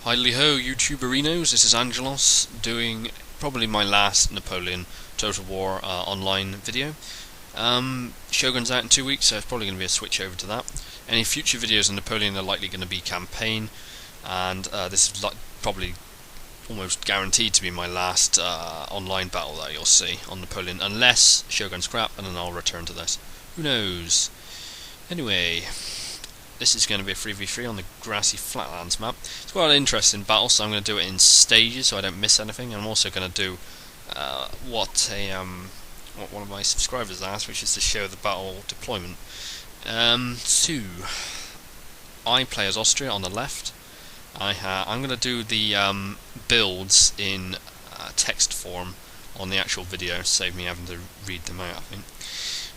Hi-ho, YouTuberinos, this is Angelos doing probably my last Napoleon Total War online video. Shogun's out in 2 weeks, so it's probably going to be a switch over to that. Any future videos on Napoleon are likely going to be campaign, and this is probably almost guaranteed to be my last online battle that you'll see on Napoleon, unless Shogun's crap, and then I'll return to this. Who knows? Anyway, this is going to be a 3v3 on the grassy flatlands map. It's quite an interesting battle, so I'm going to do it in stages so I don't miss anything. I'm also going to do what one of my subscribers asked, which is to show the battle deployment. So I play as Austria on the left. I'm going to do the builds in text form on the actual video, save me having to read them out, I think.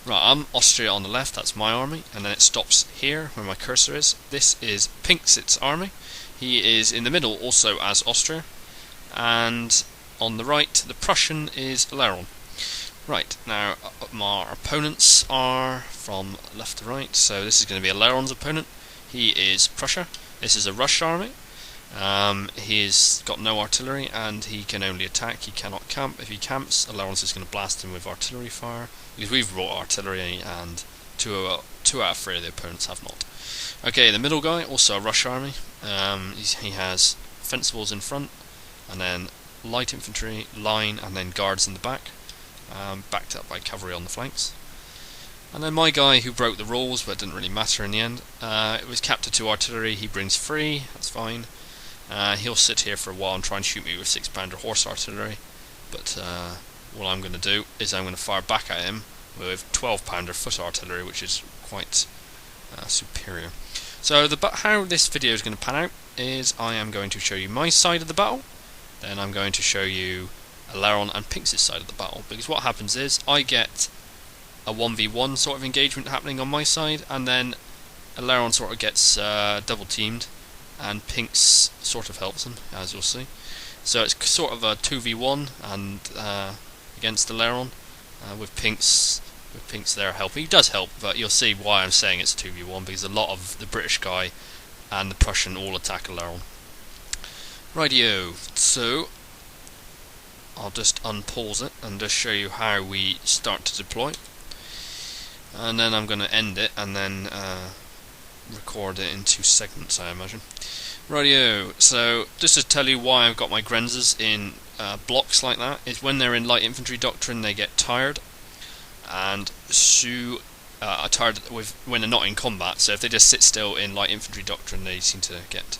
Right, I'm Austria on the left, that's my army, and then it stops here where my cursor is. This is Pinxit's army. He is in the middle also as Austria, and on the right the Prussian is Laron. Right, now my opponents are from left to right, so this is going to be Laron's opponent. He is Prussia. This is a Rush army. He's got no artillery and he can only attack, he cannot camp. If he camps, Laron's is going to blast him with artillery fire, because we've brought artillery and two out of 3 of the opponents have not. Okay, the middle guy, also a Rush army. He has fencibles in front, and then light infantry, line, and then guards in the back, backed up by cavalry on the flanks. And then my guy, who broke the rules, but it didn't really matter in the end, it was captured to artillery. He brings 3, that's fine. He'll sit here for a while and try and shoot me with 6-pounder horse artillery, but what I'm going to do is I'm going to fire back at him with 12-pounder foot artillery, which is quite superior. So how this video is going to pan out is I am going to show you my side of the battle, then I'm going to show you Laron and Pinx's side of the battle, because what happens is I get a 1v1 sort of engagement happening on my side, and then Laron sort of gets double teamed, and Pinx sort of helps him, as you'll see. So it's sort of a 2v1 and against the Laron, with Pinx there helping. He does help, but you'll see why I'm saying it's 2v1, because a lot of the British guy and the Prussian all attack Laron. Rightio, so I'll just unpause it and just show you how we start to deploy, and then I'm going to end it and then record it in 2 segments, I imagine. Rightio, so just to tell you why I've got my Grenzers in blocks like that, is when they're in light infantry doctrine they get tired, and are tired when they're not in combat, so if they just sit still in light infantry doctrine they seem to get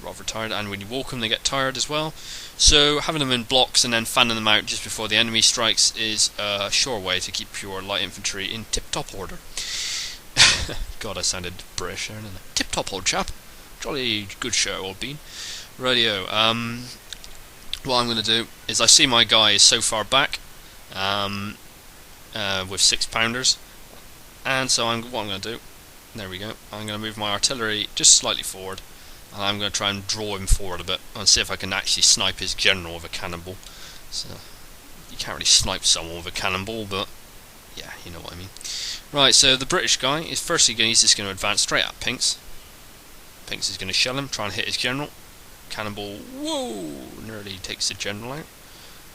rather tired, and when you walk them they get tired as well. So having them in blocks and then fanning them out just before the enemy strikes is a sure way to keep your light infantry in tip-top order. God, I sounded British there, didn't I? Tip-top, old chap. Jolly good show, old bean. Radio. What I'm going to do is I see my guy is so far back with 6-pounders, and so what I'm going to do, there we go, I'm going to move my artillery just slightly forward, and I'm going to try and draw him forward a bit and see if I can actually snipe his general with a cannonball. So you can't really snipe someone with a cannonball, but yeah, you know what I mean. Right, so the British guy is firstly he's just going to advance straight at Pinx. Pinx is going to shell him, try and hit his general. Cannonball, whoa, nearly takes the general out,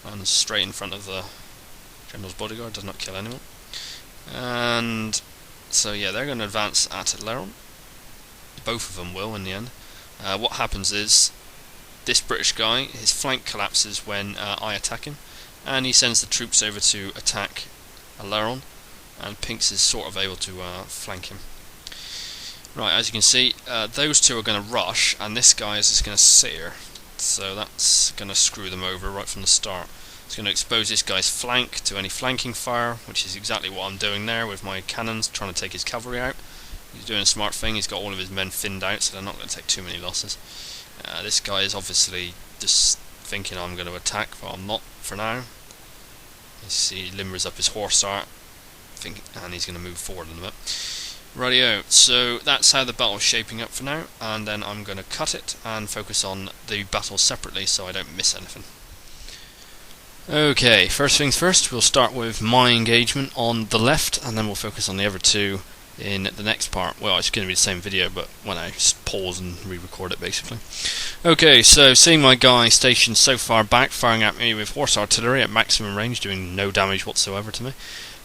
and straight in front of the general's bodyguard, does not kill anyone. And so yeah, they're going to advance at Laron. Both of them will in the end. What happens is this British guy, his flank collapses when I attack him, and he sends the troops over to attack Laron, and Pinx is sort of able to flank him. Right, as you can see, those two are going to rush, and this guy is just going to sit here, so that's going to screw them over right from the start. It's going to expose this guy's flank to any flanking fire, which is exactly what I'm doing there with my cannons, trying to take his cavalry out. He's doing a smart thing, he's got all of his men thinned out, so they're not going to take too many losses. This guy is obviously just thinking I'm going to attack, but I'm not for now. You see, he limbers up his horse art, and he's going to move forward in a bit. Rightio, so that's how the battle is shaping up for now, and then I'm going to cut it and focus on the battle separately so I don't miss anything. Okay, first things first, we'll start with my engagement on the left, and then we'll focus on the other 2 in the next part. Well, it's going to be the same video, but when I pause and re-record it, basically. Okay, so seeing my guy stationed so far back, firing at me with horse artillery at maximum range, doing no damage whatsoever to me,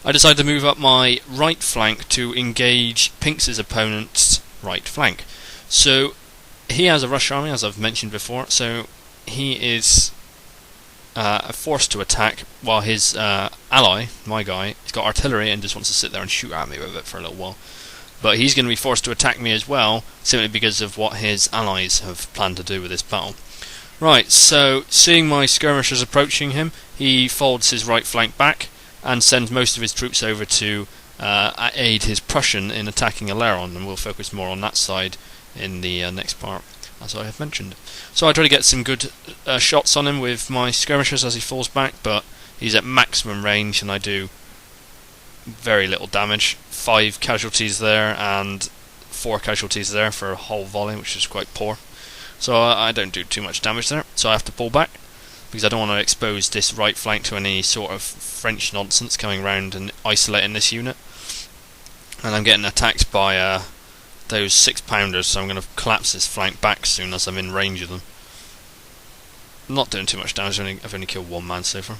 I decided to move up my right flank to engage Pink's opponent's right flank. So he has a rush army, as I've mentioned before, so he is forced to attack, while his ally, my guy, has got artillery and just wants to sit there and shoot at me with it for a little while. But he's going to be forced to attack me as well, simply because of what his allies have planned to do with this battle. Right, so seeing my skirmishers approaching him, he folds his right flank back and sends most of his troops over to aid his Prussian in attacking Aleron, and we'll focus more on that side in the next part, as I have mentioned. So I try to get some good shots on him with my skirmishers as he falls back, but he's at maximum range and I do very little damage. 5 casualties there and 4 casualties there for a whole volley, which is quite poor. So I don't do too much damage there, so I have to pull back because I don't want to expose this right flank to any sort of French nonsense coming round and isolating this unit. And I'm getting attacked by those 6-pounders, so I'm going to collapse this flank back soon as I'm in range of them. I'm not doing too much damage, I've only killed 1 man so far.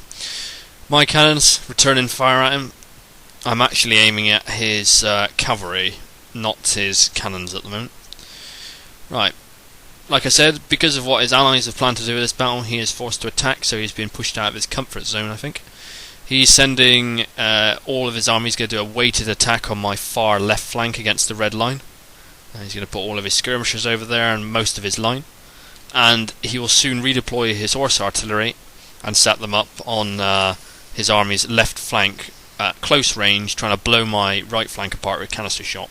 My cannons returning fire at him. I'm actually aiming at his cavalry, not his cannons at the moment. Right, like I said, because of what his allies have planned to do with this battle, he is forced to attack, so he's been pushed out of his comfort zone, I think. He's sending all of his armies, going to do a weighted attack on my far left flank against the red line. He's going to put all of his skirmishers over there and most of his line. And he will soon redeploy his horse artillery and set them up on his army's left flank at close range, trying to blow my right flank apart with canister shot.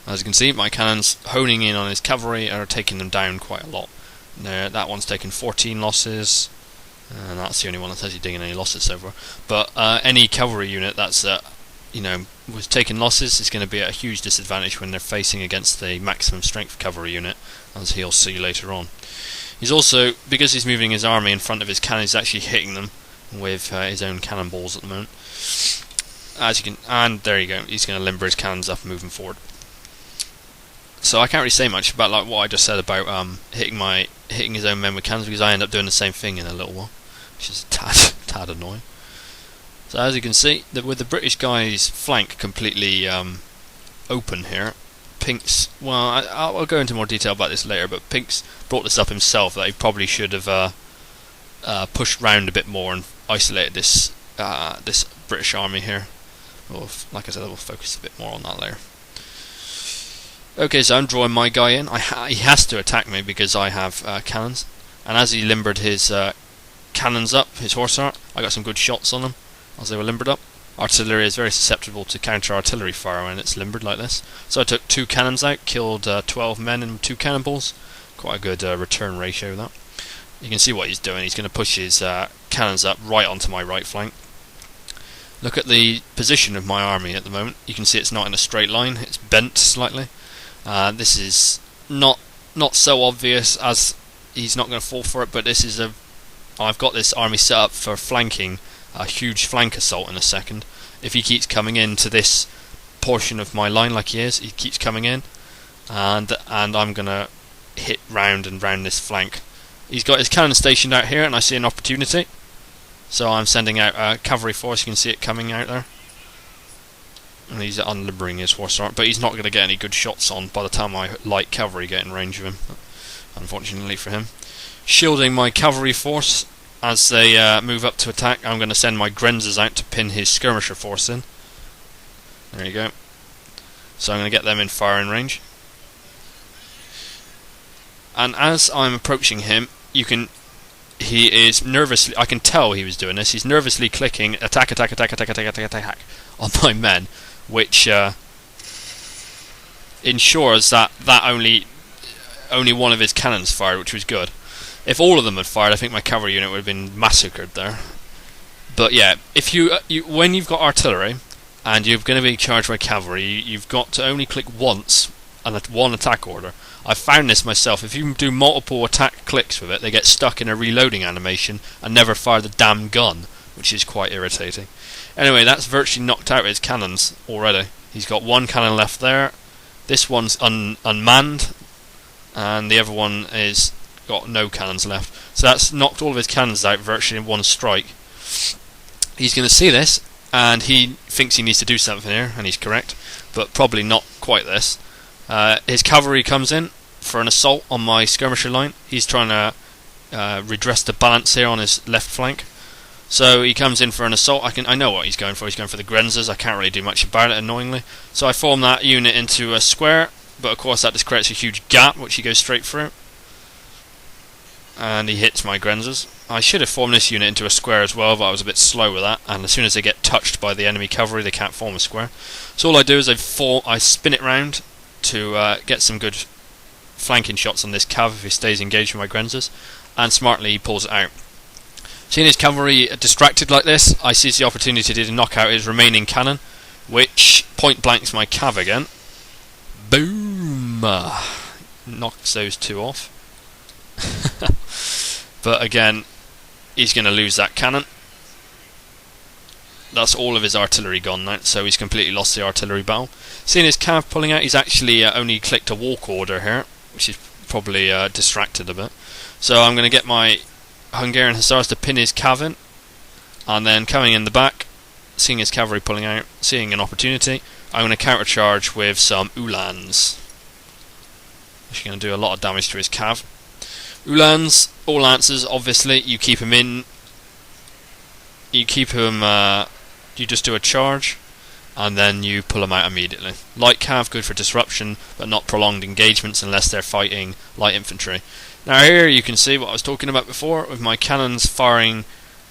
As you can see, my cannons honing in on his cavalry are taking them down quite a lot. That one's taken 14 losses, and that's the only one that says he's taking any losses so far. But any cavalry unit that's was taking losses is going to be at a huge disadvantage when they're facing against the maximum strength cavalry unit, as he'll see later on. He's also, because he's moving his army in front of his cannons, he's actually hitting them with his own cannonballs at the moment. As you can, and there you go, he's going to limber his cannons up moving forward. So I can't really say much about like what I just said about hitting his own men with cannons, because I end up doing the same thing in a little while, which is a tad annoying. So as you can see, with the British guy's flank completely open here, Pink's, well, I'll go into more detail about this later, but Pink's brought this up himself, that he probably should have pushed round a bit more and isolated this British army here. Like I said, we'll focus a bit more on that later. Okay, so I'm drawing my guy in. He has to attack me because I have cannons, and as he limbered his cannons up, his horse art, I got some good shots on them as they were limbered up. Artillery is very susceptible to counter artillery fire when it's limbered like this. So I took 2 cannons out, killed 12 men and 2 cannonballs. Quite a good return ratio that. You can see what he's doing. He's going to push his cannons up right onto my right flank. Look at the position of my army at the moment. You can see it's not in a straight line. It's bent slightly. This is not so obvious, as he's not going to fall for it. But this is I've got this army set up for flanking a huge flank assault in a second. If he keeps coming into this portion of my line like he is, he keeps coming in, and I'm going to hit round and round this flank. He's got his cannon stationed out here, and I see an opportunity. So I'm sending out a cavalry force. You can see it coming out there. And he's unlimbering his horse arm, but he's not going to get any good shots on by the time my light cavalry get in range of him, unfortunately for him. Shielding my cavalry force as they move up to attack, I'm going to send my Grenzers out to pin his skirmisher force in. There you go. So I'm going to get them in firing range. And as I'm approaching him, he is nervously, I can tell he was doing this, he's nervously clicking attack on my men, which ensures that only one of his cannons fired, which was good. If all of them had fired, I think my cavalry unit would have been massacred there. But yeah, if when you've got artillery and you're going to be charged by cavalry, you've got to only click once and one attack order. I've found this myself. If you do multiple attack clicks with it, they get stuck in a reloading animation and never fire the damn gun, which is quite irritating. Anyway, that's virtually knocked out his cannons already. He's got 1 cannon left there. This one's unmanned. and the other one is got no cannons left. So that's knocked all of his cannons out virtually in one strike. He's going to see this, and he thinks he needs to do something here, and he's correct, but probably not quite this. His cavalry comes in for an assault on my skirmisher line. He's trying to redress the balance here on his left flank. So he comes in for an assault. I know what he's going for. He's going for the Grenzers. I can't really do much about it, annoyingly. So I form that unit into a square, but of course that just creates a huge gap, which he goes straight through. And he hits my Grenzers. I should have formed this unit into a square as well, but I was a bit slow with that. And as soon as they get touched by the enemy cavalry, they can't form a square. So all I do is I spin it round to get some good flanking shots on this cav if he stays engaged with my Grenzers. And smartly he pulls it out. Seeing his cavalry distracted like this, I seize the opportunity to knock out his remaining cannon, which point blanks my cav again. Boom! Knocks those two off. But again, he's going to lose that cannon. That's all of his artillery gone now, so he's completely lost the artillery battle. Seeing his cav pulling out, he's actually only clicked a walk order here, which is probably distracted a bit. So I'm going to get my Hungarian Hussars to pin his cav in, and then coming in the back, seeing his cavalry pulling out, seeing an opportunity, I'm going to countercharge with some Uhlans, which is going to do a lot of damage to his cav. Uhlans, all lancers, obviously, you keep him in, you just do a charge, and then you pull them out immediately. Light cav, good for disruption, but not prolonged engagements unless they're fighting light infantry. Now here you can see what I was talking about before, with my cannons firing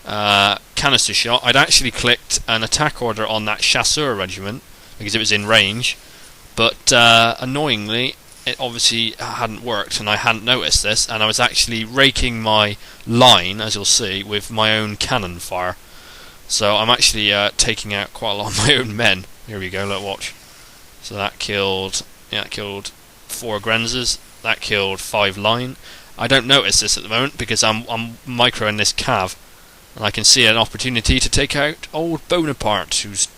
canister shot. I'd actually clicked an attack order on that chasseur regiment, because it was in range, but annoyingly, it obviously hadn't worked, and I hadn't noticed this, and I was actually raking my line, as you'll see, with my own cannon fire. So I'm actually taking out quite a lot of my own men. Here we go, look, watch. So that killed 4 Grenzers, that killed 5 line. I don't notice this at the moment because I'm microing this cav, and I can see an opportunity to take out old Bonaparte, who's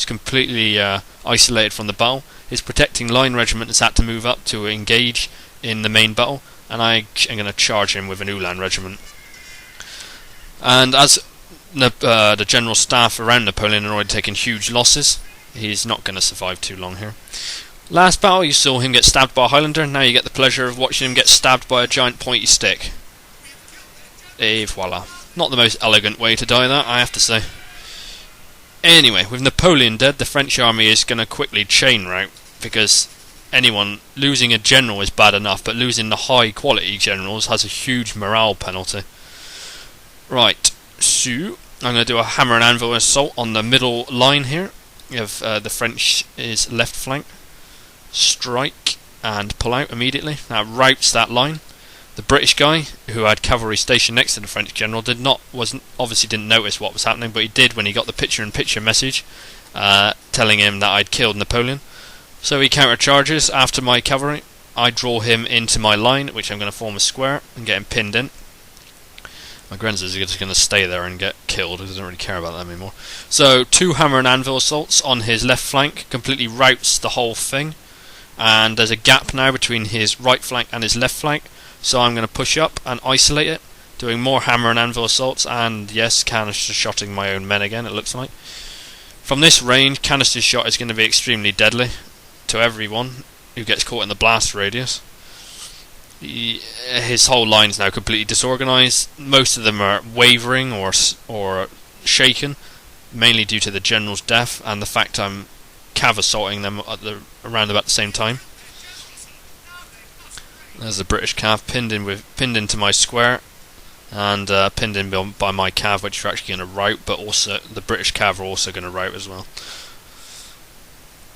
completely isolated from the battle. His protecting line regiment has had to move up to engage in the main battle, and I am going to charge him with an Uhlan regiment. And as the general staff around Napoleon are already taking huge losses, he's not going to survive too long here. Last battle, you saw him get stabbed by a Highlander. Now you get the pleasure of watching him get stabbed by a giant pointy stick. Et voila. Not the most elegant way to die, that, I have to say. Anyway, with Napoleon dead, the French army is going to quickly chain rout, because losing a general is bad enough, but losing the high quality generals has a huge morale penalty. Right, so I'm going to do a hammer and anvil assault on the middle line here of the French's left flank. Strike and pull out immediately. That routs that line. The British guy, who had cavalry stationed next to the French general, obviously didn't notice what was happening, but he did when he got the picture-in-picture message telling him that I'd killed Napoleon. So he countercharges after my cavalry. I draw him into my line, which I'm going to form a square and get him pinned in. My Grenzers are just going to stay there and get killed. He doesn't really care about them anymore. So 2 hammer and anvil assaults on his left flank completely routs the whole thing. And there's a gap now between his right flank and his left flank, so I'm going to push up and isolate it, doing more hammer and anvil assaults, and yes, canister shotting my own men again, it looks like. From this range, canister shot is going to be extremely deadly to everyone who gets caught in the blast radius. His whole line is now completely disorganised. Most of them are wavering or shaken, mainly due to the general's death and the fact I'm cav assaulting them around about the same time. There's the British cav pinned into my square, and pinned in by my cav, which are actually going to rout, but also the British cav are also going to rout as well.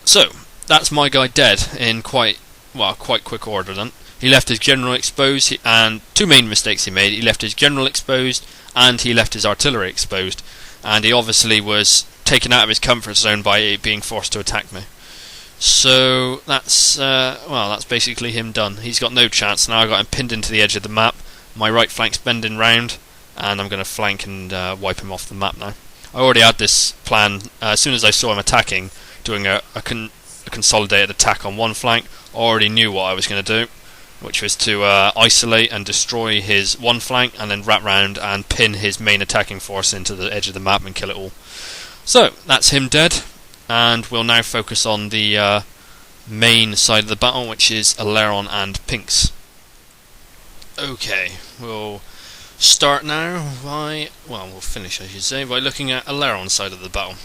So that's my guy dead in quite quick order. Then he left his general exposed, and 2 main mistakes he made. He left his general exposed, and he left his artillery exposed, and he obviously was taken out of his comfort zone by being forced to attack me. So that's basically him done. He's got no chance. Now I've got him pinned into the edge of the map. My right flank's bending round, and I'm going to flank and wipe him off the map now. I already had this plan as soon as I saw him attacking, doing a consolidated attack on one flank. I already knew what I was going to do. which was to isolate and destroy his one flank, and then wrap round and pin his main attacking force into the edge of the map and kill it all. So that's him dead, and we'll now focus on the main side of the battle, which is Aileron and Pinks. Okay, we'll start now by, well, we'll finish I should say, by looking at Aileron's side of the battle.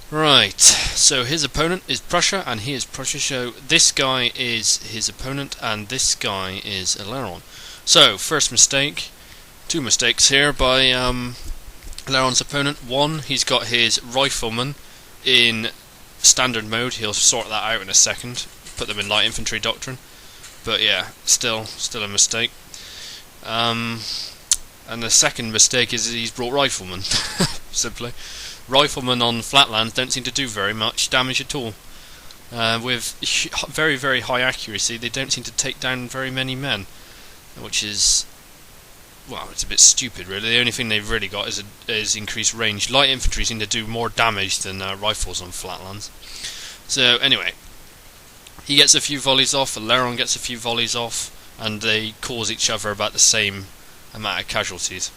Right, so his opponent is Prussia and he is Prussia, so this guy is his opponent and this guy is Aileron. So, first mistake, two mistakes here by Aileron's opponent. One, he's got his rifleman in standard mode, he'll sort that out in a second, put them in light infantry doctrine, but yeah, still a mistake. And the second mistake is that he's brought riflemen, simply. Riflemen on flatlands don't seem to do very much damage at all. With very, very high accuracy, they don't seem to take down very many men, which is, well, it's a bit stupid really. The only thing they've really got is increased range. Light infantry seem to do more damage than rifles on flatlands. So anyway, he gets a few volleys off, Aileron gets a few volleys off, and they cause each other about the same amount of casualties.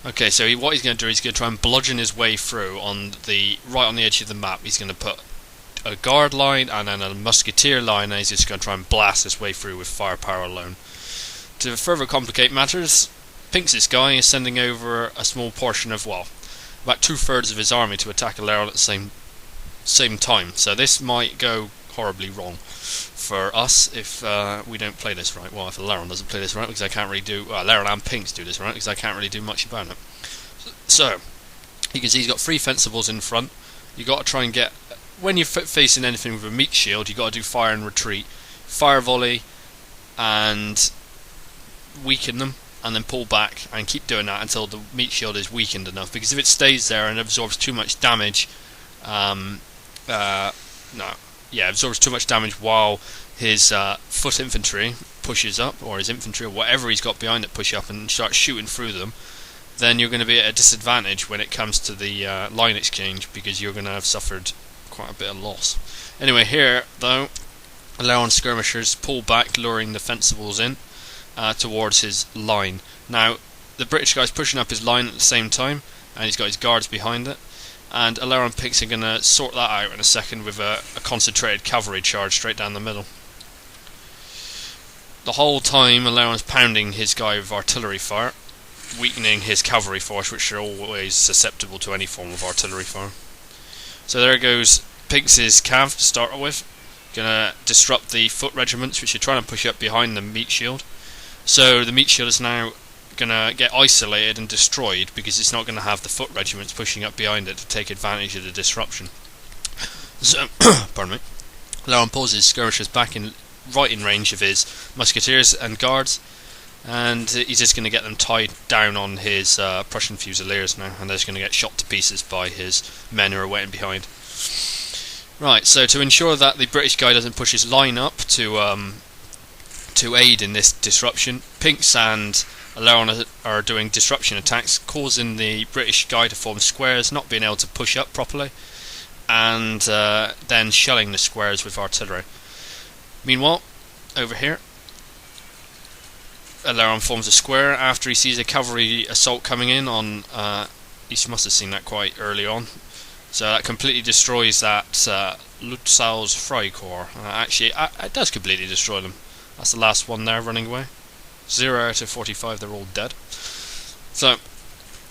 Okay, so what he's going to do is he's going to try and bludgeon his way through right on the edge of the map. He's going to put a guard line and then a musketeer line, and he's just going to try and blast his way through with firepower alone. To further complicate matters, Pinks' guy is sending over a small portion of, well, about 2/3 of his army to attack Aileron at the same time. So this might go horribly wrong for us if we don't play this right. Well, if Aileron doesn't play this right, because I can't really do. Well, Aileron and Pinks do this right, because I can't really do much about it. So you can see he's got 3 fencibles in front. You got to try and get, when you're facing anything with a meat shield, you got to do fire and retreat, fire volley, and weaken them, and then pull back and keep doing that until the meat shield is weakened enough. Because if it stays there and absorbs too much damage, absorbs too much damage while his foot infantry pushes up, or his infantry or whatever he's got behind it push up and start shooting through them, then you're going to be at a disadvantage when it comes to the line exchange, because you're going to have suffered quite a bit of loss. Anyway, here though, Aileron skirmishers pull back, luring the fencibles in towards his line. Now the British guy's pushing up his line at the same time, and he's got his guards behind it, and Aileron Pinks are going to sort that out in a second with a concentrated cavalry charge straight down the middle. The whole time Aileron's pounding his guy with artillery fire, weakening his cavalry force, which are always susceptible to any form of artillery fire. So there goes Pinks' cav to start with, gonna disrupt the foot regiments which are trying to push up behind the meat shield. So the meat shield is now gonna get isolated and destroyed, because it's not gonna have the foot regiments pushing up behind it to take advantage of the disruption. So pardon me. Aileron pulls his skirmishers back right in range of his musketeers and guards, and he's just going to get them tied down on his Prussian Fusiliers now, and they're just going to get shot to pieces by his men who are waiting behind. Right, so to ensure that the British guy doesn't push his line up to aid in this disruption, Pinks and Aileron are doing disruption attacks, causing the British guy to form squares, not being able to push up properly, and then shelling the squares with artillery. Meanwhile, over here, Aileron forms a square after he sees a cavalry assault coming in on. He must have seen that quite early on, so that completely destroys that Lutzau's Freikorps. Actually, it does completely destroy them. That's the last one there running away. 0 out of 45, they're all dead. So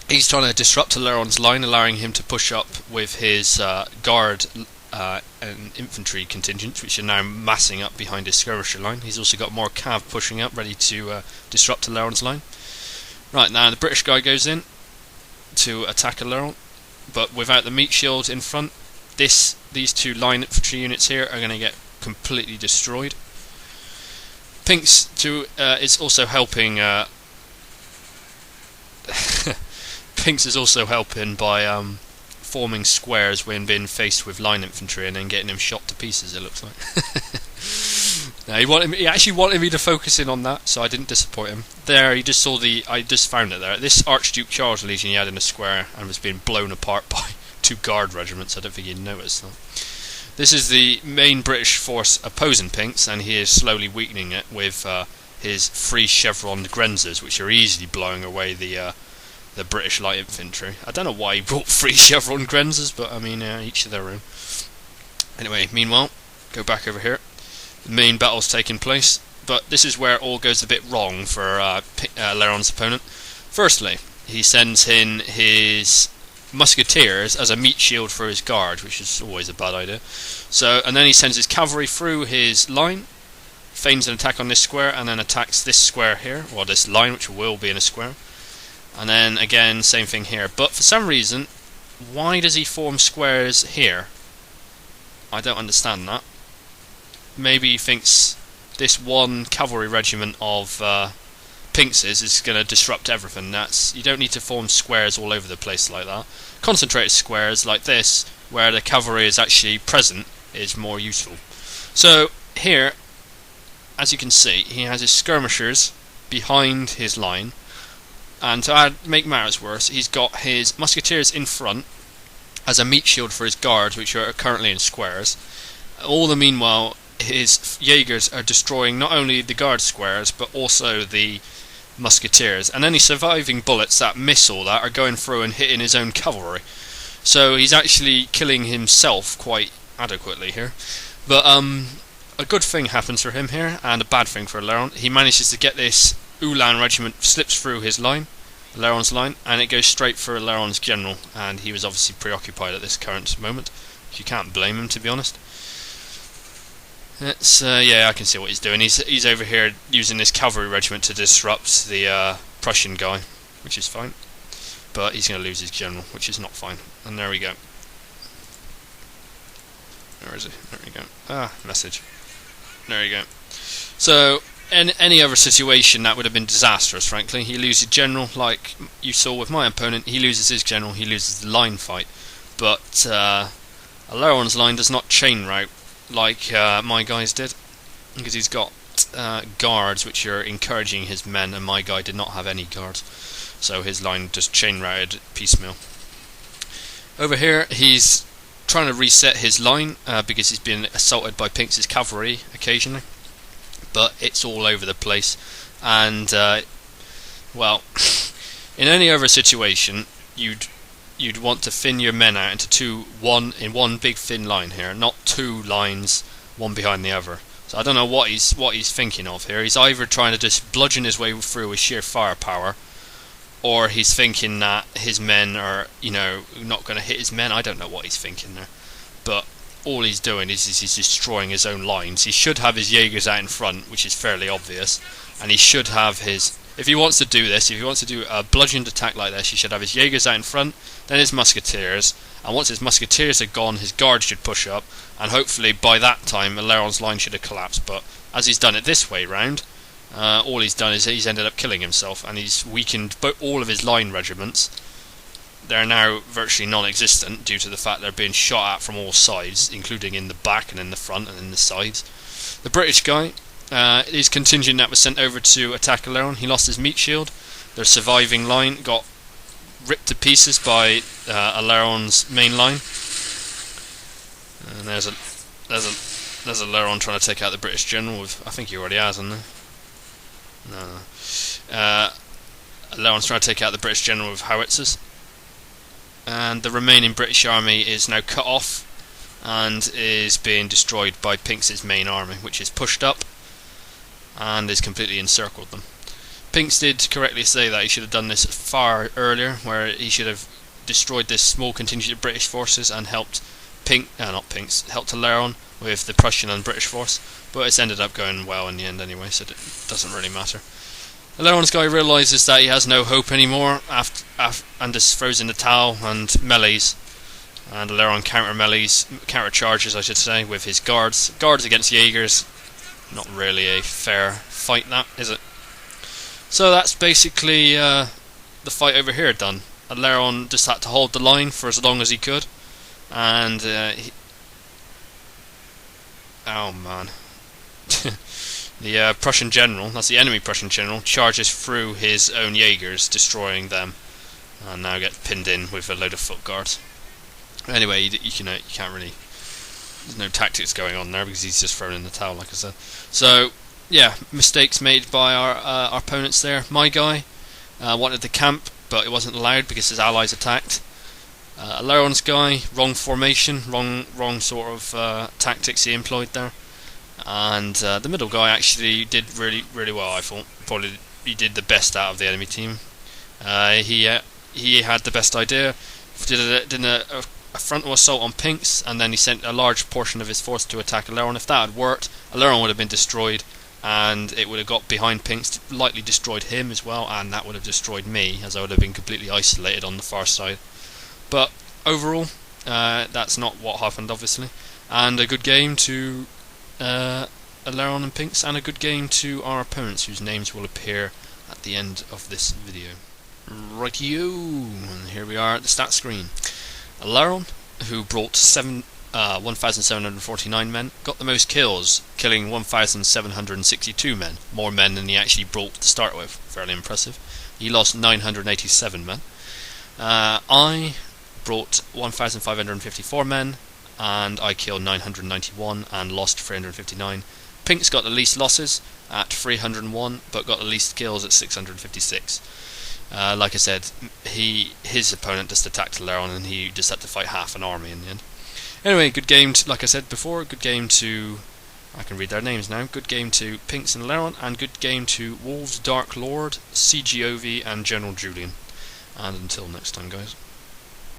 he's trying to disrupt Aileron's line, allowing him to push up with his guard and infantry contingents, which are now massing up behind his skirmisher line. He's also got more cav pushing up, ready to disrupt Aileron's line. Right, now the British guy goes in to attack Aileron, but without the meat shield in front, these 2 line infantry units here are going to get completely destroyed. Pinks is also helping. Pinks is also helping by forming squares when being faced with line infantry and then getting him shot to pieces, it looks like. Now he actually wanted me to focus in on that, so I didn't disappoint him. There, he just saw I just found it there. This Archduke Charles Legion he had in a square and was being blown apart by 2 guard regiments. I don't think he noticed that. This is the main British force opposing Pinks, and he is slowly weakening it with his 3 chevroned Grenzers, which are easily blowing away the British light infantry. I don't know why he brought 3 chevron Grenzers, but I mean, each of their own. Anyway, meanwhile, go back over here. The main battle's taking place, but this is where it all goes a bit wrong for Laron's opponent. Firstly, he sends in his musketeers as a meat shield for his guard, which is always a bad idea. So, and then he sends his cavalry through his line, feigns an attack on this square, and then attacks this square here, or this line, which will be in a square. And then again, same thing here. But for some reason, why does he form squares here? I don't understand that. Maybe he thinks this one cavalry regiment of Pinkses is going to disrupt everything. You don't need to form squares all over the place like that. Concentrated squares like this, where the cavalry is actually present, is more useful. So here, as you can see, he has his skirmishers behind his line, and to make matters worse, he's got his musketeers in front as a meat shield for his guards, which are currently in squares. All the meanwhile, his Jaegers are destroying not only the guard squares, but also the musketeers, and any surviving bullets that miss all that are going through and hitting his own cavalry. So he's actually killing himself quite adequately here. But a good thing happens for him here, and a bad thing for Laron. He manages to get this Ulan regiment, slips through his line, Laron's line, and it goes straight for Laron's general, and he was obviously preoccupied at this current moment. You can't blame him, to be honest. It's yeah, I can see what he's doing. He's over here using this cavalry regiment to disrupt the Prussian guy, which is fine. But he's going to lose his general, which is not fine. And there we go. Where is he? There we go. Message. There you go. So, in any other situation, that would have been disastrous, frankly. He loses general, like you saw with my opponent. He loses his general, he loses the line fight. But Laron's line does not chain route like my guys did, because he's got guards which are encouraging his men, and my guy did not have any guards, so his line just chain routed piecemeal. Over here he's trying to reset his line because he's been assaulted by Pinks' cavalry occasionally, but it's all over the place. And well, in any other situation you'd want to thin your men out into one big thin line here, not 2 lines, one behind the other. So I don't know what he's thinking of here. He's either trying to just bludgeon his way through with sheer firepower, or he's thinking that his men are, not going to hit his men. I don't know what he's thinking there. But all he's doing is he's destroying his own lines. He should have his Jaegers out in front, which is fairly obvious, and he should have his... If he wants to do this, if he wants to do a bludgeoned attack like this, he should have his Jaegers out in front, then his musketeers, and once his musketeers are gone, his guards should push up, and hopefully by that time Laron's line should have collapsed. But as he's done it this way round, all he's done is he's ended up killing himself, and he's weakened all of his line regiments. They're now virtually non-existent due to the fact they're being shot at from all sides, including in the back and in the front and in the sides. The British guy, his contingent that was sent over to attack Laron, he lost his meat shield. Their surviving line got ripped to pieces by Laron's main line. And there's a Laron trying to take out the British general. I think he already has, hasn't he? No. Laron's trying to take out the British general with howitzers. And the remaining British army is now cut off and is being destroyed by Pinks' main army, which is pushed up and has completely encircled them. Pinks did correctly say that he should have done this far earlier, where he should have destroyed this small contingent of British forces and helped helped Laron with the Prussian and British force, but it's ended up going well in the end anyway, so it doesn't really matter. Laron's guy realises that he has no hope anymore and just throws in the towel and melees. And Laron counter charges, I should say, with his guards. Guards against Jaegers, not really a fair fight, that is it? So that's basically the fight over here done. Laron just had to hold the line for as long as he could, and oh man. The Prussian general, that's the enemy Prussian general, charges through his own Jaegers, destroying them, and now gets pinned in with a load of foot guards. Anyway, you can't really There's no tactics going on there because he's just thrown in the towel, like I said. So yeah, mistakes made by our opponents there. My guy wanted to camp, but it wasn't allowed because his allies attacked. Laron's guy, wrong formation, wrong sort of tactics he employed there. And the middle guy actually did really well. I thought probably he did the best out of the enemy team. He had the best idea. Did a frontal assault on Pinks, and then he sent a large portion of his force to attack Laron. If that had worked, Laron would have been destroyed, and it would have got behind Pinks, likely destroyed him as well, and that would have destroyed me, as I would have been completely isolated on the far side. But overall, that's not what happened, obviously. And a good game to Laron and Pinks, and a good game to our opponents, whose names will appear at the end of this video. Rightio, and here we are at the stat screen. Laron, who brought 1,749 men, got the most kills, killing 1,762 men, more men than he actually brought to start with. Fairly impressive. He lost 987 men. I brought 1,554 men, and I killed 991 and lost 359. Pinks got the least losses at 301, but got the least kills at 656. Like I said, his opponent just attacked Laron, and he just had to fight half an army in the end. Anyway, good game, like I said before, good game to, I can read their names now, good game to Pinks and Laron, and good game to Wolves, Dark Lord, CGOV, and General Julian. And until next time, guys.